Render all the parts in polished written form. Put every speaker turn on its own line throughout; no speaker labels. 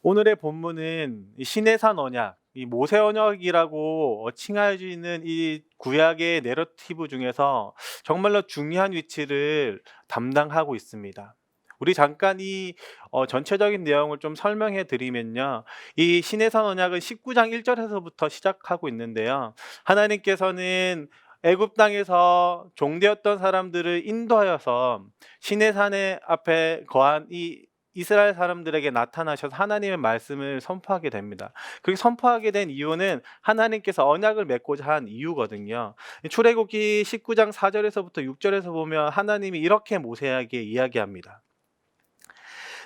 오늘의 본문은 이 시내산 언약, 이 모세 언약이라고 칭해지는 이 구약의 내러티브 중에서 정말로 중요한 위치를 담당하고 있습니다. 우리 잠깐 이 전체적인 내용을 좀 설명해 드리면요. 이 시내산 언약은 19장 1 절에서부터 시작하고 있는데요. 하나님께서는 애굽 땅에서 종되었던 사람들을 인도하여서 시내산의 앞에 거한 이 이스라엘 사람들에게 나타나셔서 하나님의 말씀을 선포하게 됩니다. 그렇게 선포하게 된 이유는 하나님께서 언약을 맺고자 한 이유거든요. 출애굽기 19장 4절에서부터 6절에서 보면 하나님이 이렇게 모세에게 이야기합니다.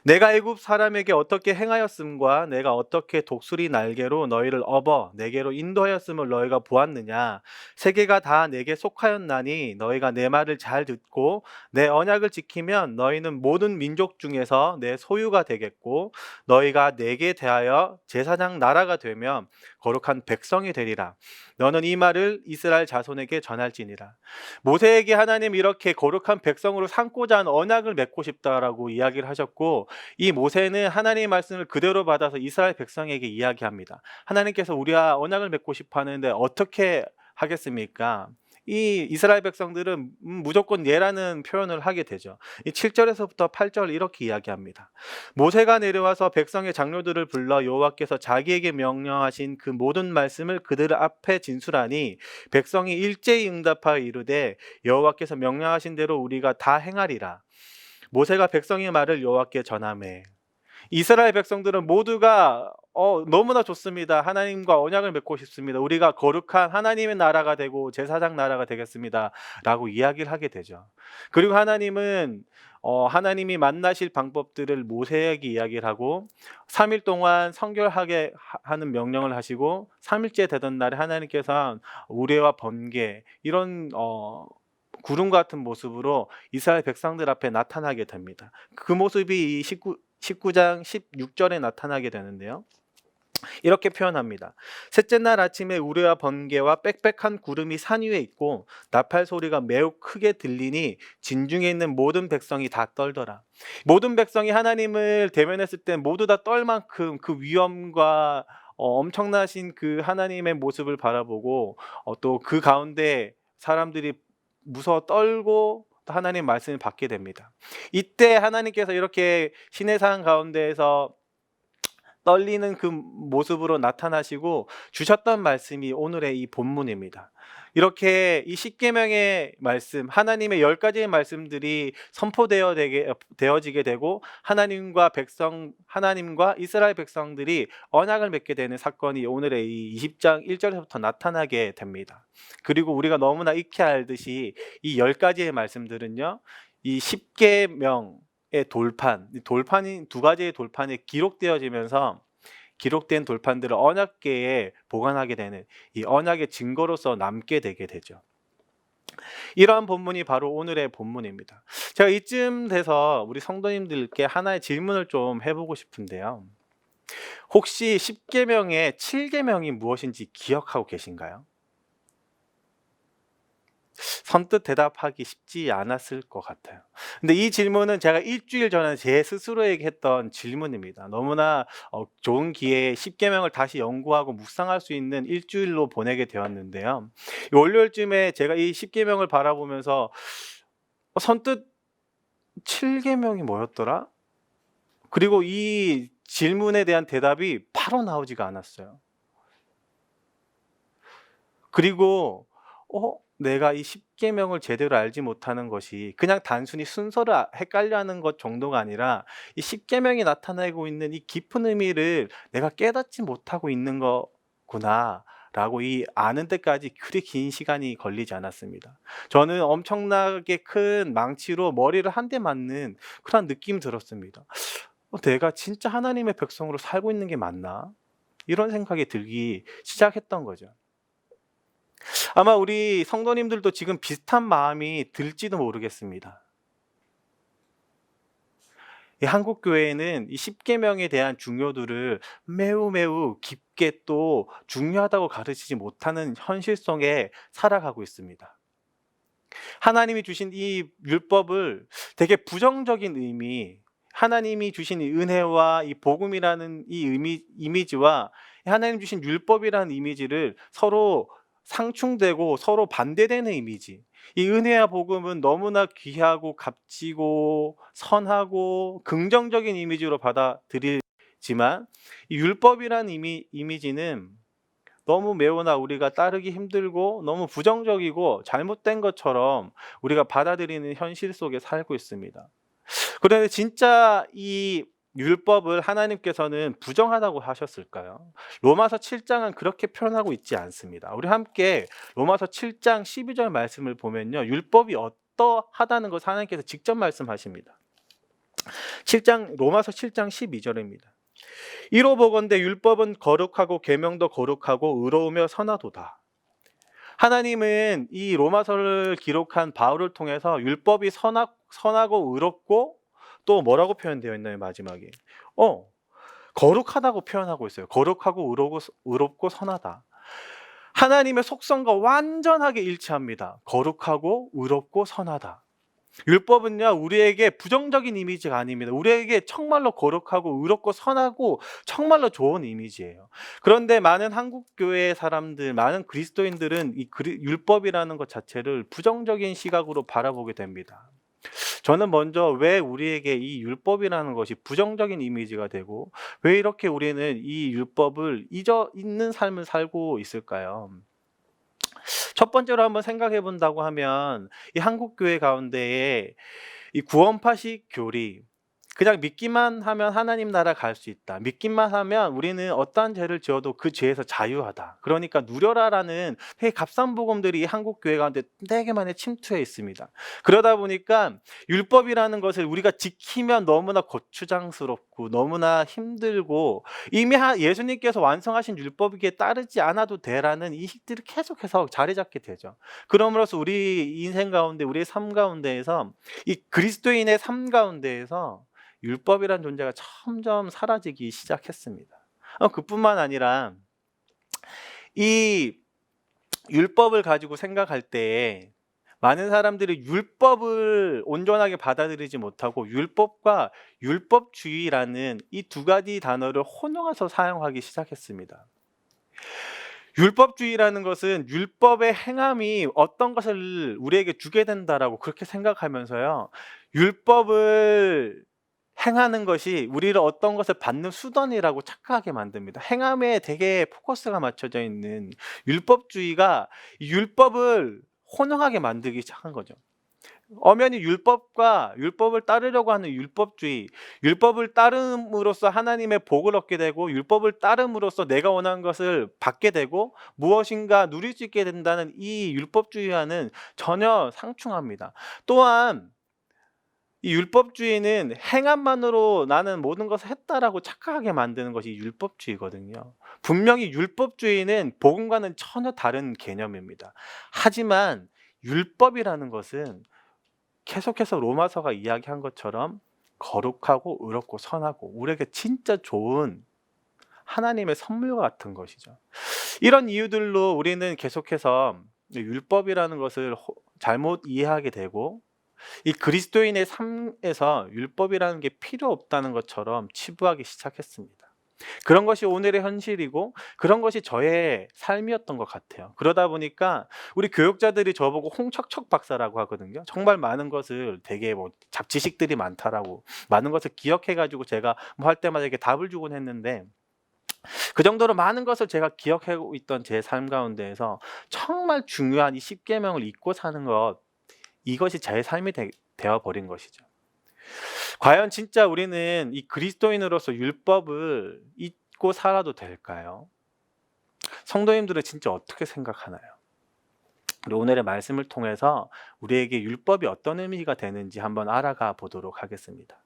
내가 애굽 사람에게 어떻게 행하였음과 내가 어떻게 독수리 날개로 너희를 업어 내게로 인도하였음을 너희가 보았느냐. 세계가 다 내게 속하였나니 너희가 내 말을 잘 듣고 내 언약을 지키면 너희는 모든 민족 중에서 내 소유가 되겠고 너희가 내게 대하여 제사장 나라가 되면 거룩한 백성이 되리라. 너는 이 말을 이스라엘 자손에게 전할지니라. 모세에게 하나님 이렇게 거룩한 백성으로 삼고자 하는 언약을 맺고 싶다라고 이야기를 하셨고, 이 모세는 하나님의 말씀을 그대로 받아서 이스라엘 백성에게 이야기합니다. 하나님께서 우리와 언약을 맺고 싶어 하는데 어떻게 하겠습니까? 이 이스라엘 백성들은 무조건 예라는 표현을 하게 되죠. 이 7절에서부터 8절 이렇게 이야기합니다. 모세가 내려와서 백성의 장로들을 불러 여호와께서 자기에게 명령하신 그 모든 말씀을 그들 앞에 진술하니 백성이 일제히 응답하여 이르되 여호와께서 명령하신 대로 우리가 다 행하리라. 모세가 백성의 말을 여호와께 전하매 이스라엘 백성들은 모두가 너무나 좋습니다. 하나님과 언약을 맺고 싶습니다. 우리가 거룩한 하나님의 나라가 되고 제사장 나라가 되겠습니다. 라고 이야기를 하게 되죠. 그리고 하나님은 하나님이 만나실 방법들을 모세에게 이야기를 하고 3일 동안 성결하게 하는 명령을 하시고 3일째 되던 날에 하나님께서 우레와 번개 이런 구름 같은 모습으로 이스라엘 백성들 앞에 나타나게 됩니다. 그 모습이 이 19장 16절에 나타나게 되는데요. 이렇게 표현합니다. 셋째 날 아침에 우레와 번개와 빽빽한 구름이 산 위에 있고 나팔 소리가 매우 크게 들리니 진중에 있는 모든 백성이 다 떨더라. 모든 백성이 하나님을 대면했을 때 모두 다 떨 만큼 그 위엄과 엄청나신 그 하나님의 모습을 바라보고 또 그 가운데 사람들이 무서워 떨고 또 하나님의 말씀을 받게 됩니다. 이때 하나님께서 이렇게 시내산 가운데에서 떨리는 그 모습으로 나타나시고 주셨던 말씀이 오늘의 이 본문입니다. 이렇게 이 십계명의 말씀, 하나님의 10가지의 말씀들이 되어지게 되고 하나님과 이스라엘 백성들이 언약을 맺게 되는 사건이 오늘의 이 20장 1절에서부터 나타나게 됩니다. 그리고 우리가 너무나 익히 알듯이 이 10가지의 말씀들은요. 이 십계명 돌판이 두 가지의 돌판이 기록되어지면서 기록된 돌판들을 언약궤에 보관하게 되는 이 언약의 증거로서 남게 되게 되죠. 이러한 본문이 바로 오늘의 본문입니다. 제가 이쯤 돼서 우리 성도님들께 하나의 질문을 좀 해보고 싶은데요. 혹시 10계명의 7계명이 무엇인지 기억하고 계신가요? 선뜻 대답하기 쉽지 않았을 것 같아요. 근데 이 질문은 제가 일주일 전에 제 스스로에게 했던 질문입니다. 너무나 좋은 기회에 십계명을 다시 연구하고 묵상할 수 있는 일주일로 보내게 되었는데요. 월요일쯤에 제가 이 십계명을 바라보면서 선뜻 7계명이 뭐였더라? 그리고 이 질문에 대한 대답이 바로 나오지가 않았어요. 그리고 내가 이 십계명을 제대로 알지 못하는 것이 그냥 단순히 순서를 헷갈려하는 것 정도가 아니라 이 십계명이 나타내고 있는 이 깊은 의미를 내가 깨닫지 못하고 있는 거구나라고 이 아는 데까지 그리 긴 시간이 걸리지 않았습니다. 저는 엄청나게 큰 망치로 머리를 한 대 맞는 그런 느낌이 들었습니다. 내가 진짜 하나님의 백성으로 살고 있는 게 맞나? 이런 생각이 들기 시작했던 거죠. 아마 우리 성도님들도 지금 비슷한 마음이 들지도 모르겠습니다. 이 한국 교회는 이 십계명에 대한 중요도를 매우 깊게 또 중요하다고 가르치지 못하는 현실 속에 살아가고 있습니다. 하나님이 주신 이 율법을 되게 부정적인 의미, 하나님이 주신 이 은혜와 이 복음이라는 이 이미지와 하나님 주신 율법이라는 이미지를 서로 상충되고 서로 반대되는 이미지. 이 은혜와 복음은 너무나 귀하고 값지고 선하고 긍정적인 이미지로 받아들이지만 이 율법이라는 이미지는 너무 매우나 우리가 따르기 힘들고 너무 부정적이고 잘못된 것처럼 우리가 받아들이는 현실 속에 살고 있습니다. 그런데 진짜 이 율법을 하나님께서는 부정하다고 하셨을까요? 로마서 7장은 그렇게 표현하고 있지 않습니다. 우리 함께 로마서 7장 12절 말씀을 보면요. 율법이 어떠하다는 것을 하나님께서 직접 말씀하십니다. 로마서 7장 12절입니다. 이로 보건대 율법은 거룩하고 계명도 거룩하고 의로우며 선하도다. 하나님은 이 로마서를 기록한 바울을 통해서 율법이 선하고 의롭고 또 뭐라고 표현되어 있나요? 마지막에 거룩하다고 표현하고 있어요. 거룩하고 의롭고 선하다. 하나님의 속성과 완전하게 일치합니다. 거룩하고 의롭고 선하다. 율법은요, 우리에게 부정적인 이미지가 아닙니다. 우리에게 정말로 거룩하고 의롭고 선하고 정말로 좋은 이미지예요. 그런데 많은 한국교회 사람들, 많은 그리스도인들은 이 율법이라는 것 자체를 부정적인 시각으로 바라보게 됩니다. 저는 먼저 왜 우리에게 이 율법이라는 것이 부정적인 이미지가 되고 왜 이렇게 우리는 이 율법을 잊는 삶을 살고 있을까요? 첫 번째로 한번 생각해 본다고 하면 이 한국 교회 가운데에 이 구원파식 교리, 그냥 믿기만 하면 하나님 나라 갈 수 있다. 믿기만 하면 우리는 어떠한 죄를 지어도 그 죄에서 자유하다. 그러니까 누려라라는 되게 값싼 복음들이 한국 교회 가운데 되게 많이 침투해 있습니다. 그러다 보니까 율법이라는 것을 우리가 지키면 너무나 거추장스럽고 너무나 힘들고 이미 예수님께서 완성하신 율법에 따르지 않아도 되라는 인식들이 계속해서 자리 잡게 되죠. 그러므로써 우리 인생 가운데, 우리의 삶 가운데에서 이 그리스도인의 삶 가운데에서 율법이란 존재가 점점 사라지기 시작했습니다. 그뿐만 아니라 이 율법을 가지고 생각할 때 많은 사람들이 율법을 온전하게 받아들이지 못하고 율법과 율법주의라는 이 두 가지 단어를 혼용해서 사용하기 시작했습니다. 율법주의라는 것은 율법의 행함이 어떤 것을 우리에게 주게 된다라고 그렇게 생각하면서요, 율법을 행하는 것이 우리를 어떤 것을 받는 수단이라고 착각하게 만듭니다. 행함에 되게 포커스가 맞춰져 있는 율법주의가 율법을 혼용하게 만들기 시작한 거죠. 엄연히 율법을 따르려고 하는 율법주의, 율법을 따름으로써 하나님의 복을 얻게 되고 율법을 따름으로써 내가 원하는 것을 받게 되고 무엇인가 누릴 수 있게 된다는 이 율법주의와는 전혀 상충합니다. 또한 이 율법주의는 행함만으로 나는 모든 것을 했다라고 착각하게 만드는 것이 율법주의거든요. 분명히 율법주의는 복음과는 전혀 다른 개념입니다. 하지만 율법이라는 것은 계속해서 로마서가 이야기한 것처럼 거룩하고 의롭고 선하고 우리에게 진짜 좋은 하나님의 선물 같은 것이죠. 이런 이유들로 우리는 계속해서 율법이라는 것을 잘못 이해하게 되고 이 그리스도인의 삶에서 율법이라는 게 필요 없다는 것처럼 치부하기 시작했습니다. 그런 것이 오늘의 현실이고 그런 것이 저의 삶이었던 것 같아요. 그러다 보니까 우리 교육자들이 저보고 홍척척 박사라고 하거든요. 정말 많은 것을 되게 잡지식들이 많다라고 많은 것을 기억해가지고 제가 할 때마다 이렇게 답을 주곤 했는데 그 정도로 많은 것을 제가 기억하고 있던 제 삶 가운데에서 정말 중요한 이 10계명을 잊고 사는 것, 이것이 제 삶이 되어버린 것이죠. 과연 진짜 우리는 이 그리스도인으로서 율법을 잊고 살아도 될까요? 성도님들은 진짜 어떻게 생각하나요? 우리 오늘의 말씀을 통해서 우리에게 율법이 어떤 의미가 되는지 한번 알아가 보도록 하겠습니다.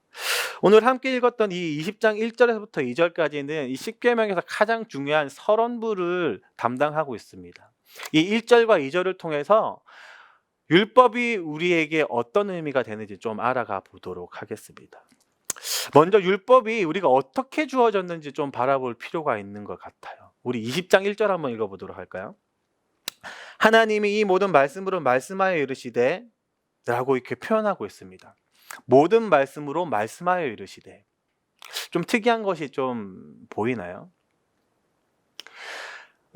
오늘 함께 읽었던 이 20장 1절에서부터 2절까지는 이 10계명에서 가장 중요한 서론부를 담당하고 있습니다. 이 1절과 2절을 통해서 율법이 우리에게 어떤 의미가 되는지 좀 알아가 보도록 하겠습니다. 먼저 율법이 우리가 어떻게 주어졌는지 좀 바라볼 필요가 있는 것 같아요. 우리 20장 1절 한번 읽어보도록 할까요? 하나님이 이 모든 말씀으로 말씀하여 이르시되 라고 이렇게 표현하고 있습니다. 모든 말씀으로 말씀하여 이르시되. 좀 특이한 것이 좀 보이나요?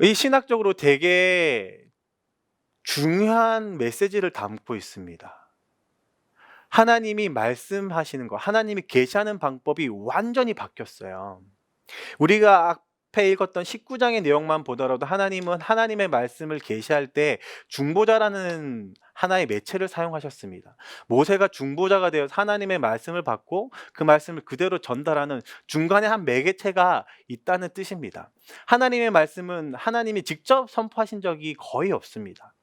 이 신학적으로 되게 중요한 메시지를 담고 있습니다. 하나님이 말씀하시는 것, 하나님이 계시하는 방법이 완전히 바뀌었어요. 우리가 앞에 읽었던 19장의 내용만 보더라도 하나님은 하나님의 말씀을 계시할 때 중보자라는 하나의 매체를 사용하셨습니다. 모세가 중보자가 되어서 하나님의 말씀을 받고 그 말씀을 그대로 전달하는 중간에 한 매개체가 있다는 뜻입니다. 하나님의 말씀은 하나님이 직접 선포하신 적이 거의 없습니다.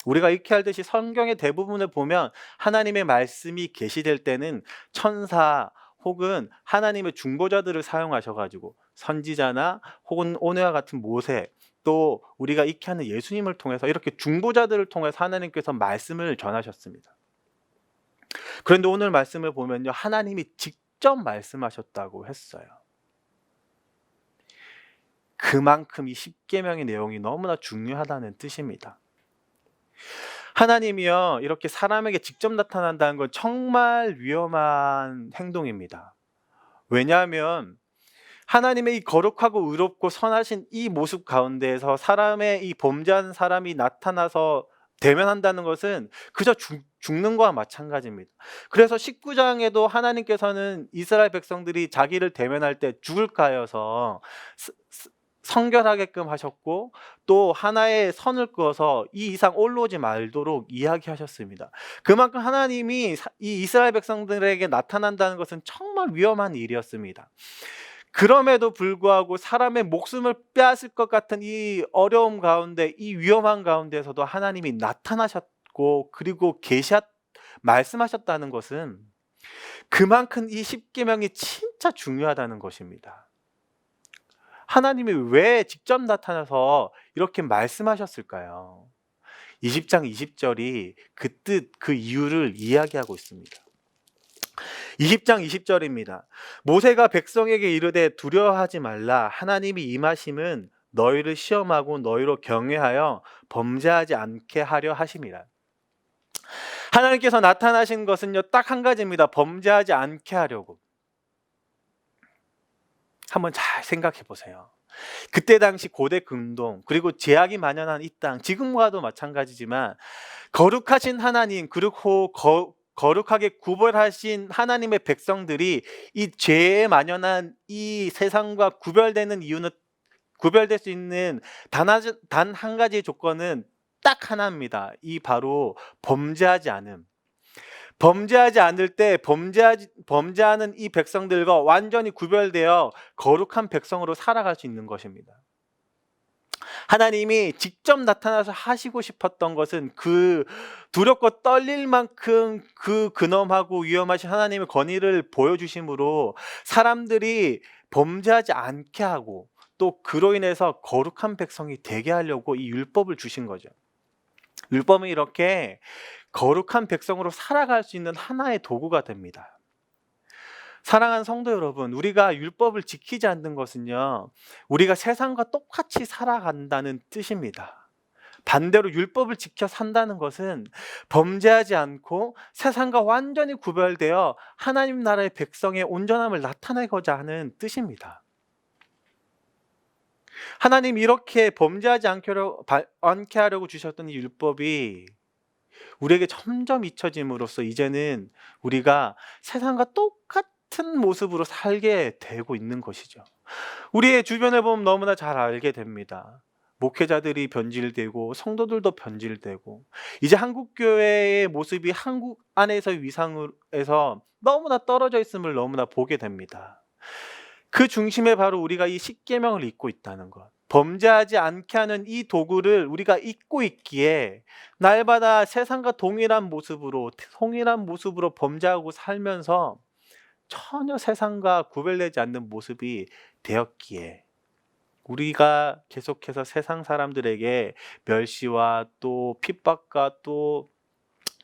우리가 익히 알듯이 성경의 대부분을 보면 하나님의 말씀이 계시될 때는 천사 혹은 하나님의 중보자들을 사용하셔가지고 선지자나 혹은 오늘과 같은 모세, 또 우리가 익히 하는 예수님을 통해서 이렇게 중보자들을 통해서 하나님께서 말씀을 전하셨습니다. 그런데 오늘 말씀을 보면요, 하나님이 직접 말씀하셨다고 했어요. 그만큼 이 십계명의 내용이 너무나 중요하다는 뜻입니다. 하나님이요, 이렇게 사람에게 직접 나타난다는 건 정말 위험한 행동입니다. 왜냐하면 하나님의 이 거룩하고 의롭고 선하신 이 모습 가운데에서 사람의 이 범죄한 사람이 나타나서 대면한다는 것은 그저 죽는 거와 마찬가지입니다. 그래서 19장에도 하나님께서는 이스라엘 백성들이 자기를 대면할 때 죽을까 하여서 성결하게끔 하셨고, 또 하나의 선을 그어서 이 이상 올라오지 말도록 이야기하셨습니다. 그만큼 하나님이 이 이스라엘 백성들에게 나타난다는 것은 정말 위험한 일이었습니다. 그럼에도 불구하고 사람의 목숨을 빼앗을 것 같은 이 어려움 가운데, 이 위험한 가운데서도 하나님이 나타나셨고 그리고 말씀하셨다는 것은 그만큼 이 십계명이 진짜 중요하다는 것입니다. 하나님이 왜 직접 나타나서 이렇게 말씀하셨을까요? 20장 20절이 그 뜻, 그 이유를 이야기하고 있습니다. 20장 20절입니다. 모세가 백성에게 이르되 두려워하지 말라. 하나님이 임하심은 너희를 시험하고 너희로 경외하여 범죄하지 않게 하려 하심이라. 하나님께서 나타나신 것은요, 딱 한 가지입니다. 범죄하지 않게 하려고. 한번 잘 생각해 보세요. 그때 당시 고대 근동, 그리고 제약이 만연한 이 땅, 지금과도 마찬가지지만 거룩하신 하나님, 그리고 거룩하게 구별하신 하나님의 백성들이 이 죄에 만연한 이 세상과 구별될 수 있는 단 한 가지의 조건은 딱 하나입니다. 이 바로 범죄하지 않음. 범죄하지 않을 때 범죄하는 이 백성들과 완전히 구별되어 거룩한 백성으로 살아갈 수 있는 것입니다. 하나님이 직접 나타나서 하시고 싶었던 것은 그 두렵고 떨릴 만큼 그 근엄하고 위험하신 하나님의 권위를 보여주심으로 사람들이 범죄하지 않게 하고, 또 그로 인해서 거룩한 백성이 되게 하려고 이 율법을 주신 거죠. 율법은 이렇게 거룩한 백성으로 살아갈 수 있는 하나의 도구가 됩니다. 사랑하는 성도 여러분, 우리가 율법을 지키지 않는 것은요, 우리가 세상과 똑같이 살아간다는 뜻입니다. 반대로 율법을 지켜 산다는 것은 범죄하지 않고 세상과 완전히 구별되어 하나님 나라의 백성의 온전함을 나타내고자 하는 뜻입니다. 하나님 이렇게 범죄하지 않게 하려고 주셨던 이 율법이 우리에게 점점 잊혀짐으로써 이제는 우리가 세상과 똑같은 모습으로 살게 되고 있는 것이죠. 우리의 주변을 보면 너무나 잘 알게 됩니다. 목회자들이 변질되고 성도들도 변질되고, 이제 한국교회의 모습이 한국 안에서의 위상에서 너무나 떨어져 있음을 너무나 보게 됩니다. 그 중심에 바로 우리가 이 십계명을 잊고 있다는 것, 범죄하지 않게 하는 이 도구를 우리가 잊고 있기에 날마다 세상과 동일한 모습으로 범죄하고 살면서 전혀 세상과 구별되지 않는 모습이 되었기에 우리가 계속해서 세상 사람들에게 멸시와 또 핍박과 또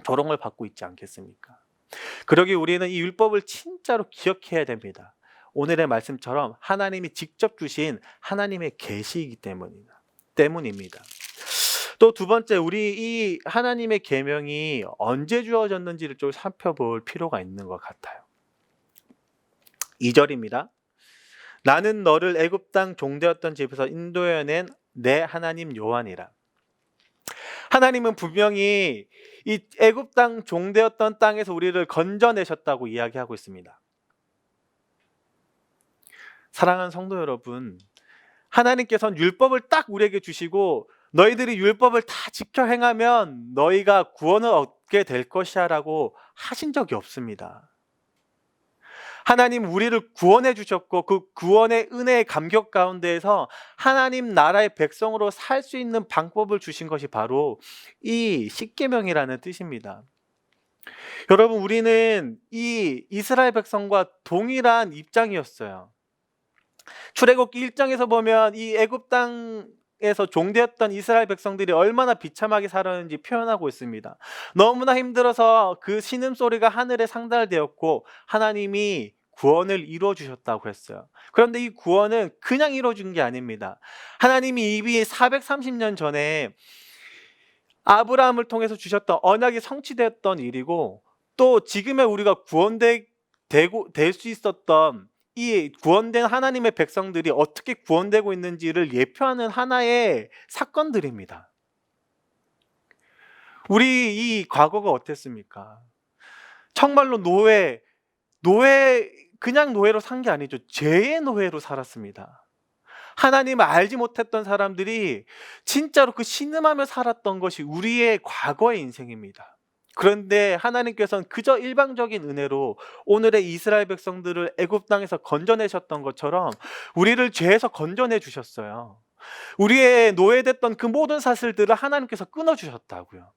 조롱을 받고 있지 않겠습니까? 그러기 우리는 이 율법을 진짜로 기억해야 됩니다. 오늘의 말씀처럼 하나님이 직접 주신 하나님의 계시이기 때문입니다. 또 두 번째, 우리 이 하나님의 계명이 언제 주어졌는지를 좀 살펴볼 필요가 있는 것 같아요. 2절입니다. 나는 너를 애굽 땅 종되었던 집에서 인도해낸 내 하나님 여호와니라. 하나님은 분명히 이 애굽 땅 종되었던 땅에서 우리를 건져내셨다고 이야기하고 있습니다. 사랑하는 성도 여러분, 하나님께서는 율법을 딱 우리에게 주시고 너희들이 율법을 다 지켜 행하면 너희가 구원을 얻게 될 것이야 라고 하신 적이 없습니다. 하나님 우리를 구원해 주셨고 그 구원의 은혜의 감격 가운데에서 하나님 나라의 백성으로 살 수 있는 방법을 주신 것이 바로 이 십계명이라는 뜻입니다. 여러분, 우리는 이 이스라엘 백성과 동일한 입장이었어요. 출애굽기 1장에서 보면 이 애굽 땅에서 종되었던 이스라엘 백성들이 얼마나 비참하게 살았는지 표현하고 있습니다. 너무나 힘들어서 그 신음소리가 하늘에 상달되었고 하나님이 구원을 이루어 주셨다고 했어요. 그런데 이 구원은 그냥 이루어 준 게 아닙니다. 하나님이 이미 430년 전에 아브라함을 통해서 주셨던 언약이 성취되었던 일이고, 또 지금의 우리가 될 수 있었던 이 구원된 하나님의 백성들이 어떻게 구원되고 있는지를 예표하는 하나의 사건들입니다. 우리 이 과거가 어땠습니까? 정말로 그냥 노예로 산 게 아니죠. 죄의 노예로 살았습니다. 하나님을 알지 못했던 사람들이 진짜로 그 신음하며 살았던 것이 우리의 과거의 인생입니다. 그런데 하나님께서는 그저 일방적인 은혜로 오늘의 이스라엘 백성들을 애굽 땅에서 건져내셨던 것처럼 우리를 죄에서 건져내 주셨어요. 우리의 노예됐던 그 모든 사슬들을 하나님께서 끊어주셨다고요.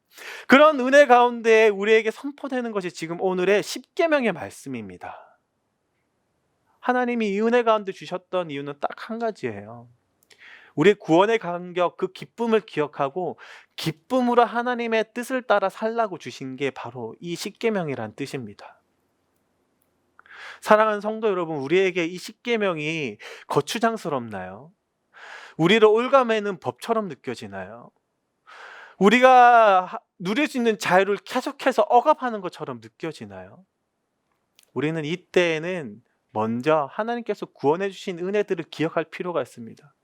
그런 은혜 가운데 우리에게 선포되는 것이 지금 오늘의 십계명의 말씀입니다. 하나님이 이 은혜 가운데 주셨던 이유는 딱 한 가지예요. 우리의 구원의 감격, 그 기쁨을 기억하고 기쁨으로 하나님의 뜻을 따라 살라고 주신 게 바로 이 십계명이란 뜻입니다. 사랑하는 성도 여러분, 우리에게 이 십계명이 거추장스럽나요? 우리를 올가매는 법처럼 느껴지나요? 우리가 누릴 수 있는 자유를 계속해서 억압하는 것처럼 느껴지나요? 우리는 이때에는 먼저 하나님께서 구원해 주신 은혜들을 기억할 필요가 있습니다.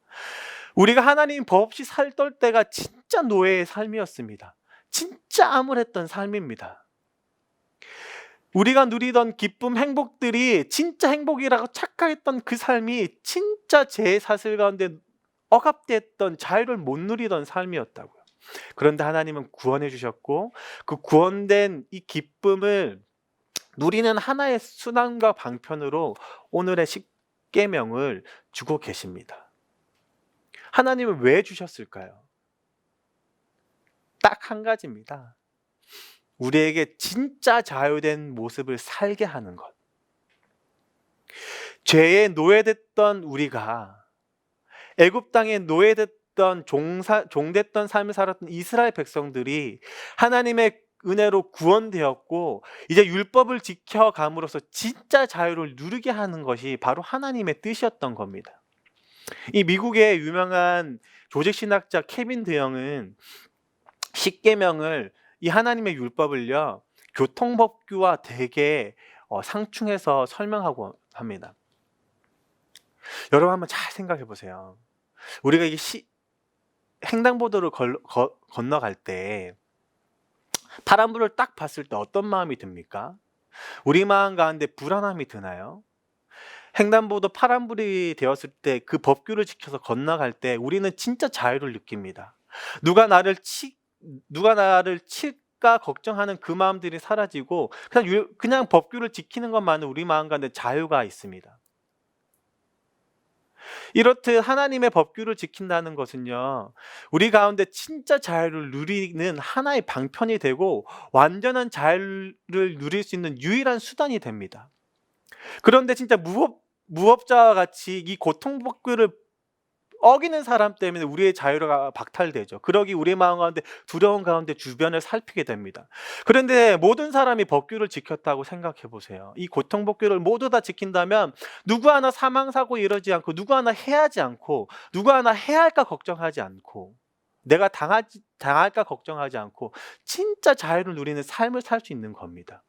우리가 하나님 법 없이 살던 때가 진짜 노예의 삶이었습니다. 진짜 암울했던 삶입니다. 우리가 누리던 기쁨, 행복들이 진짜 행복이라고 착각했던 그 삶이 진짜 제 사슬 가운데 억압됐던 자유를 못 누리던 삶이었다고요. 그런데 하나님은 구원해 주셨고 그 구원된 이 기쁨을 누리는 하나의 순환과 방편으로 오늘의 십계명을 주고 계십니다. 하나님은 왜 주셨을까요? 딱 한 가지입니다. 우리에게 진짜 자유된 모습을 살게 하는 것. 죄에 노예됐던 우리가 애굽 땅에 노예됐던 종됐던 삶을 살았던 이스라엘 백성들이 하나님의 은혜로 구원되었고 이제 율법을 지켜감으로써 진짜 자유를 누리게 하는 것이 바로 하나님의 뜻이었던 겁니다. 이 미국의 유명한 조직신학자 케빈 드영은 십계명을 이 하나님의 율법을요 교통법규와 되게 상충해서 설명하고 합니다. 여러분 한번 잘 생각해 보세요. 우리가 이게 횡단보도를 건너갈 때 파란불을 딱 봤을 때 어떤 마음이 듭니까? 우리 마음 가운데 불안함이 드나요? 횡단보도 파란불이 되었을 때 그 법규를 지켜서 건너갈 때 우리는 진짜 자유를 느낍니다. 누가 나를 칠까 걱정하는 그 마음들이 사라지고 그냥 법규를 지키는 것만은 우리 마음 가운데 자유가 있습니다. 이렇듯 하나님의 법규를 지킨다는 것은요 우리 가운데 진짜 자유를 누리는 하나의 방편이 되고 완전한 자유를 누릴 수 있는 유일한 수단이 됩니다. 그런데 진짜 무법자와 같이 이 고통법규를 어기는 사람 때문에 우리의 자유가 박탈되죠. 그러기 우리 마음 가운데 두려움 가운데 주변을 살피게 됩니다. 그런데 모든 사람이 법규를 지켰다고 생각해 보세요. 이 고통법규를 모두 다 지킨다면 누구 하나 사망사고 이러지 않고 누구 하나 해하지 않고 누구 하나 해야 할까 걱정하지 않고 내가 당할까 걱정하지 않고 진짜 자유를 누리는 삶을 살 수 있는 겁니다.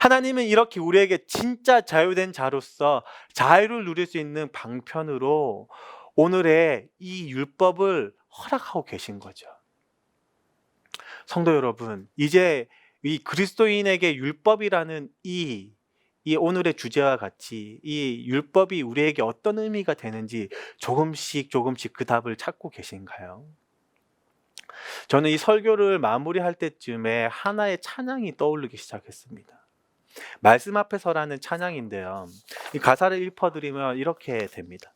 하나님은 이렇게 우리에게 진짜 자유된 자로서 자유를 누릴 수 있는 방편으로 오늘의 이 율법을 허락하고 계신 거죠. 성도 여러분, 이제 이 그리스도인에게 율법이라는 이 오늘의 주제와 같이 이 율법이 우리에게 어떤 의미가 되는지 조금씩 그 답을 찾고 계신가요? 저는 이 설교를 마무리할 때쯤에 하나의 찬양이 떠오르기 시작했습니다. 말씀 앞에서라는 찬양인데요. 이 가사를 읊어드리면 이렇게 됩니다.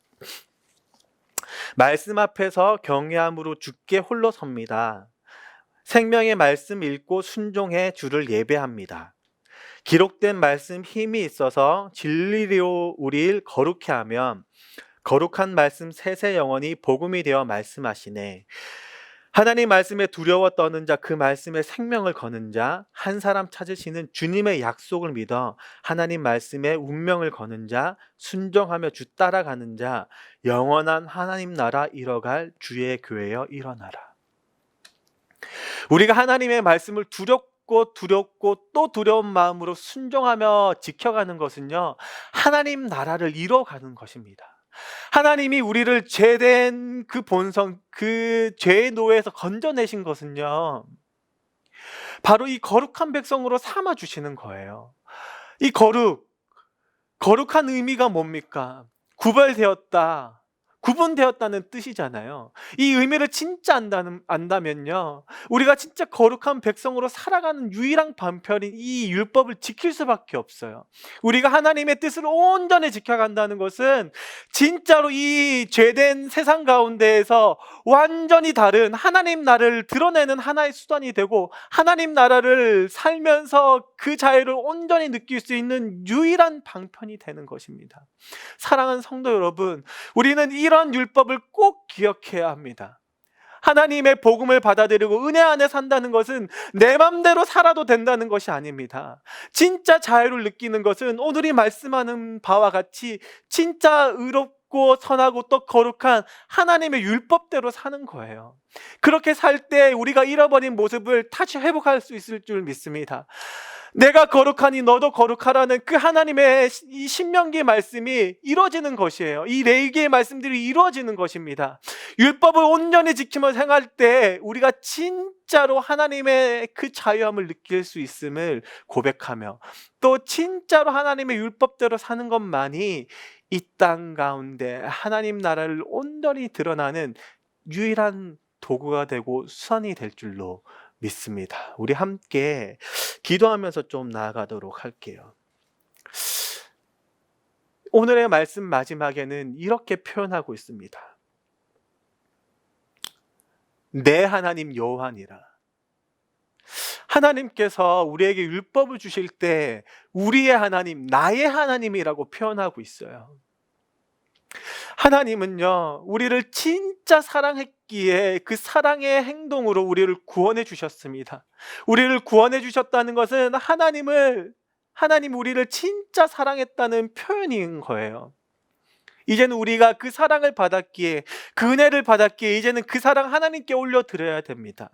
말씀 앞에서 경외함으로 주께 홀로 섭니다. 생명의 말씀 읽고 순종해 주를 예배합니다. 기록된 말씀 힘이 있어서 진리로 우리를 거룩해 하면 거룩한 말씀 세세 영원히 복음이 되어 말씀하시네. 하나님 말씀에 두려워 떠는 자, 그 말씀에 생명을 거는 자, 한 사람 찾으시는 주님의 약속을 믿어 하나님 말씀에 운명을 거는 자, 순종하며 주 따라가는 자, 영원한 하나님 나라 이뤄갈 주의 교회여 일어나라. 우리가 하나님의 말씀을 두렵고 또 두려운 마음으로 순종하며 지켜가는 것은요, 하나님 나라를 이뤄가는 것입니다. 하나님이 우리를 죄된 그 본성, 그 죄의 노예에서 건져내신 것은요, 바로 이 거룩한 백성으로 삼아 주시는 거예요. 이 거룩한 의미가 뭡니까? 구분되었다는 뜻이잖아요. 이 의미를 진짜 안다면요, 우리가 진짜 거룩한 백성으로 살아가는 유일한 방편인 이 율법을 지킬 수밖에 없어요. 우리가 하나님의 뜻을 온전히 지켜간다는 것은 진짜로 이 죄된 세상 가운데에서 완전히 다른 하나님 나라를 드러내는 하나의 수단이 되고, 하나님 나라를 살면서 그 자유를 온전히 느낄 수 있는 유일한 방편이 되는 것입니다. 사랑하는 성도 여러분, 우리는 이런 율법을 꼭 기억해야 합니다. 하나님의 복음을 받아들이고 은혜 안에 산다는 것은 내 맘대로 살아도 된다는 것이 아닙니다. 진짜 자유를 느끼는 것은 오늘이 말씀하는 바와 같이 진짜 의롭고 선하고 또 거룩한 하나님의 율법대로 사는 거예요. 그렇게 살 때 우리가 잃어버린 모습을 다시 회복할 수 있을 줄 믿습니다. 내가 거룩하니 너도 거룩하라는 그 하나님의 이 신명기 말씀이 이루어지는 것이에요. 이 레위기의 말씀들이 이루어지는 것입니다. 율법을 온전히 지키며 생활할 때 우리가 진짜로 하나님의 그 자유함을 느낄 수 있음을 고백하며, 또 진짜로 하나님의 율법대로 사는 것만이 이 땅 가운데 하나님 나라를 온전히 드러나는 유일한 도구가 되고 수단이 될 줄로 믿습니다. 우리 함께 기도하면서 좀 나아가도록 할게요. 오늘의 말씀 마지막에는 이렇게 표현하고 있습니다. 내 하나님 여호와니라. 하나님께서 우리에게 율법을 주실 때 우리의 하나님, 나의 하나님이라고 표현하고 있어요. 하나님은요, 우리를 진짜 사랑했기에 그 사랑의 행동으로 우리를 구원해 주셨습니다. 우리를 구원해 주셨다는 것은 하나님 우리를 진짜 사랑했다는 표현인 거예요. 이제는 우리가 그 사랑을 받았기에, 그 은혜를 받았기에 이제는 그 사랑 하나님께 올려드려야 됩니다.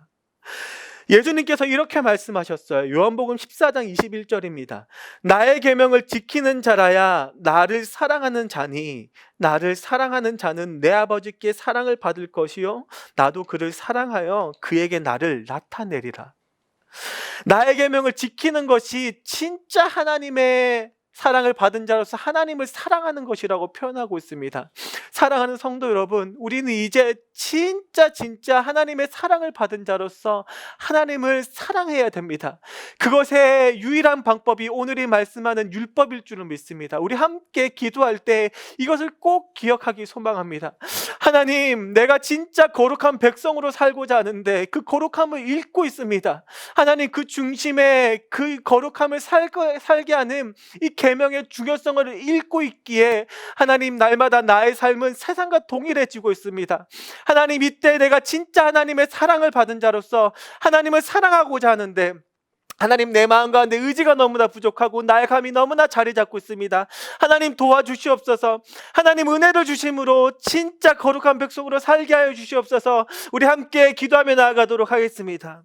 예수님께서 이렇게 말씀하셨어요. 요한복음 14장 21절입니다. 나의 계명을 지키는 자라야 나를 사랑하는 자니, 나를 사랑하는 자는 내 아버지께 사랑을 받을 것이요 나도 그를 사랑하여 그에게 나를 나타내리라. 나의 계명을 지키는 것이 진짜 하나님의 사랑을 받은 자로서 하나님을 사랑하는 것이라고 표현하고 있습니다. 사랑하는 성도 여러분, 우리는 이제 진짜 하나님의 사랑을 받은 자로서 하나님을 사랑해야 됩니다. 그것의 유일한 방법이 오늘이 말씀하는 율법일 줄은 믿습니다. 우리 함께 기도할 때 이것을 꼭 기억하기 소망합니다. 하나님, 내가 진짜 거룩한 백성으로 살고자 하는데 그 거룩함을 잃고 있습니다. 하나님, 그 중심에 그 거룩함을 살게 하는 이 계명의 중요성을 잃고 있기에 하나님, 날마다 나의 삶은 세상과 동일해지고 있습니다. 하나님, 이때 내가 진짜 하나님의 사랑을 받은 자로서 하나님을 사랑하고자 하는데 하나님, 내 마음과 내 의지가 너무나 부족하고 나의 감이 너무나 자리 잡고 있습니다. 하나님, 도와주시옵소서. 하나님, 은혜를 주심으로 진짜 거룩한 백성으로 살게 하여 주시옵소서. 우리 함께 기도하며 나아가도록 하겠습니다.